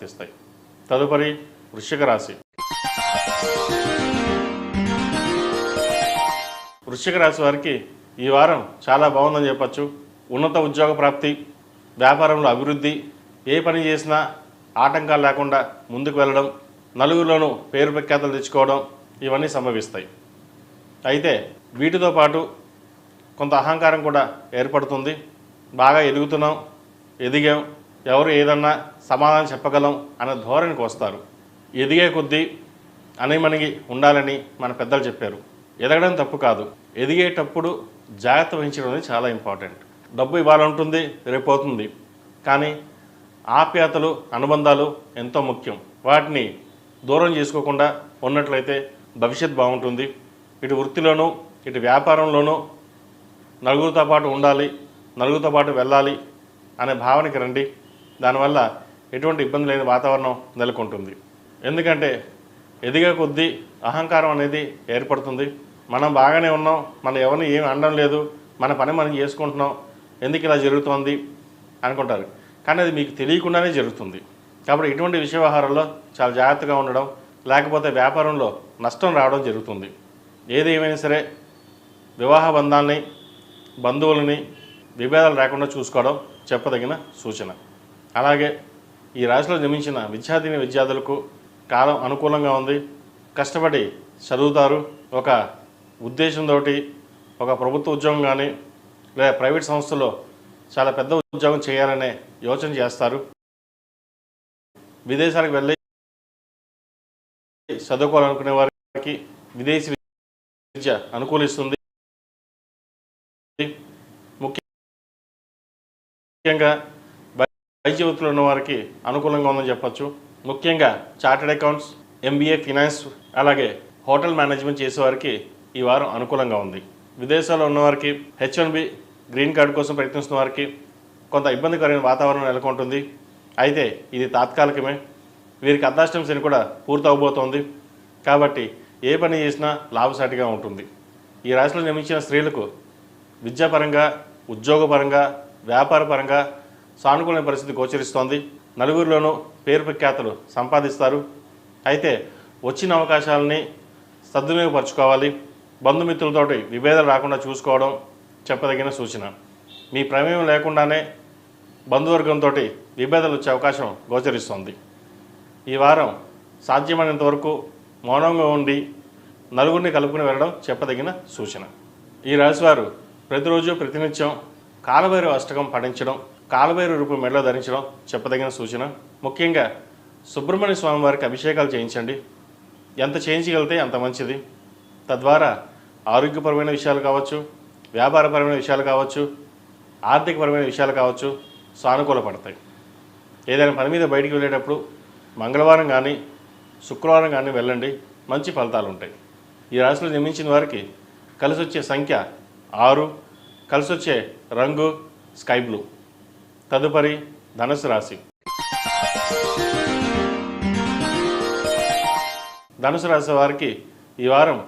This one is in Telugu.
ఇస్తాయి. తదుపరి వృశ్చిక రాశి. వృశ్చిక రాశి వారికి ఈ వారం చాలా బాగుందని చెప్పచ్చు. ఉన్నత ఉద్యోగ ప్రాప్తి, వ్యాపారంలో అభివృద్ధి, ఏ పని చేసినా ఆటంకాలు లేకుండా ముందుకు వెళ్ళడం, నలుగురిలోనూ పేరు ప్రఖ్యాతలు తెచ్చుకోవడం, ఇవన్నీ సంభవిస్తాయి. అయితే వీటితో పాటు కొంత అహంకారం కూడా ఏర్పడుతుంది. బాగా ఎదిగాం, ఎవరు ఏదన్నా సమాధానం చెప్పగలం అనే ధోరణికి వస్తారు. ఎదిగే కొద్దీ అణిమణిగి ఉండాలని మన పెద్దలు చెప్పారు. ఎదగడం తప్పు కాదు, ఎదిగేటప్పుడు జాగ్రత్త వహించడం అనేది చాలా ఇంపార్టెంట్. డబ్బు ఇవాళ ఉంటుంది, రేపు పోతుంది. కానీ ఆప్యాయతలు, అనుబంధాలు ఎంతో ముఖ్యం. వాటిని దూరం చేసుకోకుండా ఉన్నట్లయితే భవిష్యత్ బాగుంటుంది. ఇటు వృత్తిలోనూ ఇటు వ్యాపారంలోనూ నలుగురితో పాటు ఉండాలి, నలుగురితో పాటు వెళ్ళాలి అనే భావనకి రండి. దానివల్ల ఎటువంటి ఇబ్బంది లేని వాతావరణం నెలకొంటుంది. ఎందుకంటే ఎదిగే కొద్దీ అహంకారం అనేది ఏర్పడుతుంది. మనం బాగానే ఉన్నాం, మనం ఎవరిని ఏమి అనడం లేదు, మన పని మనం చేసుకుంటున్నాం, ఎందుకు ఇలా జరుగుతోంది అనుకుంటారు. కానీ అది మీకు తెలియకుండానే జరుగుతుంది. కాబట్టి ఇటువంటి విషయ వ్యవహారాల్లో చాలా జాగ్రత్తగా ఉండడం, లేకపోతే వ్యాపారంలో నష్టం రావడం జరుగుతుంది. ఏది ఏమైనా సరే వివాహ బంధాలని, బంధువులని విభేదాలు రాకుండా చూసుకోవడం చెప్పదగిన సూచన. అలాగే ఈ రాశిలో జన్మించిన విద్యార్థులకు కాలం అనుకూలంగా ఉంది. కష్టపడి చదువుతారు. ఒక ఉద్దేశంతో ఒక ప్రభుత్వ ఉద్యోగం కానీ లేదా ప్రైవేట్ సంస్థలో చాలా పెద్ద ఉద్యోగం చేయాలనే యోచన చేస్తారు. విదేశాలకు వెళ్ళి చదువుకోవాలనుకునే వారికి విదేశీ విద్య అనుకూలిస్తుంది. ముఖ్యంగా వైద్య వృత్తిలో ఉన్న వారికి అనుకూలంగా ఉందని చెప్పచ్చు. ముఖ్యంగా చార్టెడ్ అకౌంట్స్, MBA, ఫినాన్స్, అలాగే హోటల్ మేనేజ్మెంట్ చేసేవారికి ఈ వారం అనుకూలంగా ఉంది. విదేశాల్లో ఉన్నవారికి H1B గ్రీన్ కార్డు కోసం ప్రయత్నిస్తున్న వారికి కొంత ఇబ్బందికరమైన వాతావరణం నెలకొంటుంది. అయితే ఇది తాత్కాలికమే. వీరికి అర్ధాష్టమ శని కూడా పూర్తి అవబోతోంది. కాబట్టి ఏ పని చేసినా లాభసాటిగా ఉంటుంది. ఈ రాశిలో జన్మించిన స్త్రీలకు విద్యాపరంగా, ఉద్యోగపరంగా, వ్యాపారపరంగా సానుకూల పరిస్థితి గోచరిస్తోంది. నలుగురిలోనూ పేరు ప్రఖ్యాతలు సంపాదిస్తారు. అయితే వచ్చిన అవకాశాలని సద్వినియోగపరచుకోవాలి. బంధుమిత్రులతోటి విభేదాలు రాకుండా చూసుకోవడం చెప్పదగిన సూచన. మీ ప్రమేయం లేకుండానే బంధువర్గంతో విభేదాలు వచ్చే అవకాశం గోచరిస్తోంది. ఈ వారం సాధ్యమైనంత వరకు మౌనంగా ఉండి నలుగురిని కలుపుకుని వెళ్ళడం చెప్పదగిన సూచన. ఈ రాశివారు ప్రతిరోజు ప్రతినిత్యం కాలభైరవ అష్టకం పఠించడం, కాలభైరవ రూపం మెడలో ధరించడం చెప్పదగిన సూచన. ముఖ్యంగా సుబ్రహ్మణ్య స్వామి వారికి అభిషేకాలు చేయించండి. ఎంత చేయించగలిగితే అంత మంచిది. తద్వారా ఆరోగ్యపరమైన విషయాలు కావచ్చు, వ్యాపారపరమైన విషయాలు కావచ్చు, ఆర్థికపరమైన విషయాలు కావచ్చు సానుకూలపడతాయి. ఏదైనా పని మీద బయటికి వెళ్ళేటప్పుడు మంగళవారం కానీ శుక్రవారం కానీ వెళ్ళండి, మంచి ఫలితాలు ఉంటాయి. ఈ రాశిలో జన్మించిన వారికి కలిసి వచ్చే సంఖ్య 6, కలిసి వచ్చే రంగు స్కై బ్లూ. తదుపరి ధనుసు రాశి. ధనుసు రాశి వారికి ఈ వారం